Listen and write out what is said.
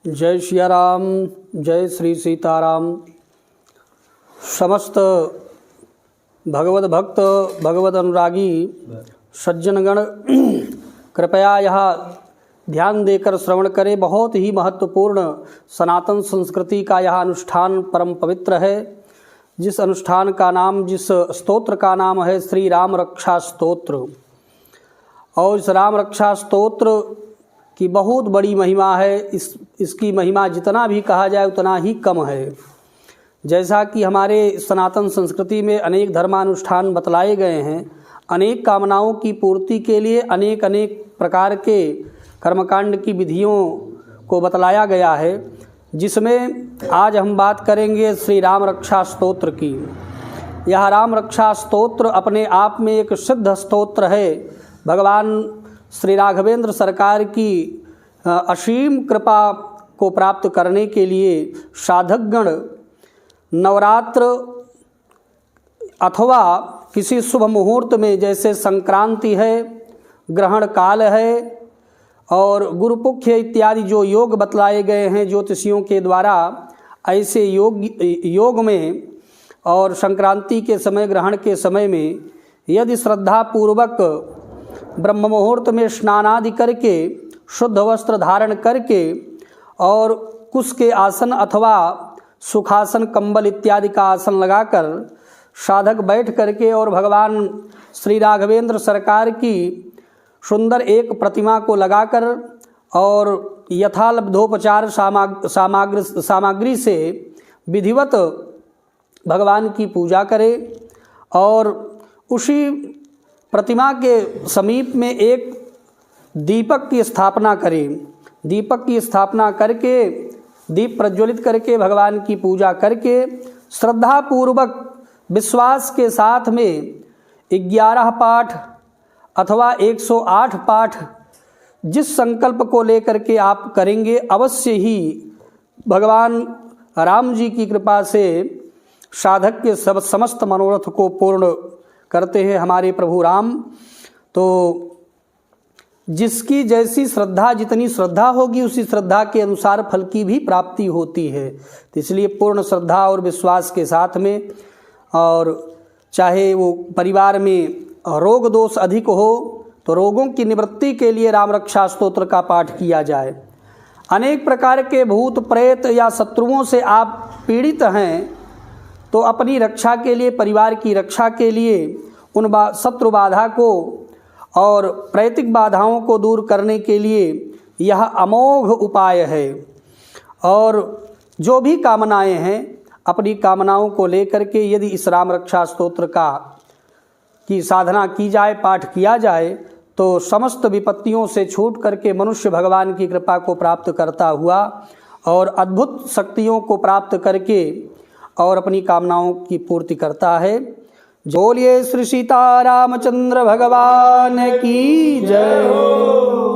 जय सिया राम, जय श्री सीताराम। समस्त भगवत भक्त, भगवत अनुरागी सज्जनगण कृपया यह ध्यान देकर श्रवण करें। बहुत ही महत्वपूर्ण सनातन संस्कृति का यह अनुष्ठान परम पवित्र है। जिस अनुष्ठान का नाम, जिस स्तोत्र का नाम है श्री राम रक्षा स्तोत्र। और इस राम रक्षा स्तोत्र की बहुत बड़ी महिमा है। इसकी महिमा जितना भी कहा जाए उतना ही कम है। जैसा कि हमारे सनातन संस्कृति में अनेक धर्मानुष्ठान बतलाए गए हैं, अनेक कामनाओं की पूर्ति के लिए अनेक प्रकार के कर्मकांड की विधियों को बतलाया गया है, जिसमें आज हम बात करेंगे श्री राम रक्षा स्तोत्र की। यह राम रक्षा स्तोत्र अपने आप में एक सिद्ध स्तोत्र है। भगवान श्री राघवेंद्र सरकार की असीम कृपा को प्राप्त करने के लिए साधकगण नवरात्र अथवा किसी शुभ मुहूर्त में, जैसे संक्रांति है, ग्रहण काल है और गुरुपुख्य इत्यादि जो योग बतलाए गए हैं ज्योतिषियों के द्वारा, ऐसे योग में और संक्रांति के समय, ग्रहण के समय में यदि श्रद्धापूर्वक ब्रह्म मुहूर्त में स्नानादि करके, शुद्ध वस्त्र धारण करके और कुश के आसन अथवा सुखासन, कंबल इत्यादि का आसन लगाकर साधक बैठ करके और भगवान श्री राघवेंद्र सरकार की सुंदर एक प्रतिमा को लगाकर और यथालब्धोपचार सामग्री से विधिवत भगवान की पूजा करें। और उसी प्रतिमा के समीप में एक दीपक की स्थापना करें। दीपक की स्थापना करके, दीप प्रज्वलित करके, भगवान की पूजा करके श्रद्धापूर्वक विश्वास के साथ में 11 पाठ अथवा 108 पाठ जिस संकल्प को लेकर के आप करेंगे, अवश्य ही भगवान राम जी की कृपा से साधक के समस्त मनोरथ को पूर्ण करते हैं हमारे प्रभु राम। तो जिसकी जैसी श्रद्धा, जितनी श्रद्धा होगी उसी श्रद्धा के अनुसार फल की भी प्राप्ति होती है। तो इसलिए पूर्ण श्रद्धा और विश्वास के साथ में, और चाहे वो परिवार में रोग दोष अधिक हो तो रोगों की निवृत्ति के लिए राम रक्षा स्तोत्र का पाठ किया जाए। अनेक प्रकार के भूत प्रेत या शत्रुओं से आप पीड़ित हैं तो अपनी रक्षा के लिए, परिवार की रक्षा के लिए उन शत्रु बाधा को और प्रैतिक बाधाओं को दूर करने के लिए यह अमोघ उपाय है। और जो भी कामनाएं हैं, अपनी कामनाओं को लेकर के यदि इस राम रक्षा स्तोत्र की साधना की जाए, पाठ किया जाए, तो समस्त विपत्तियों से छूट करके मनुष्य भगवान की कृपा को प्राप्त करता हुआ और अद्भुत शक्तियों को प्राप्त करके और अपनी कामनाओं की पूर्ति करता है। बोलिए श्री सीतारामचंद्र भगवान की जय हो।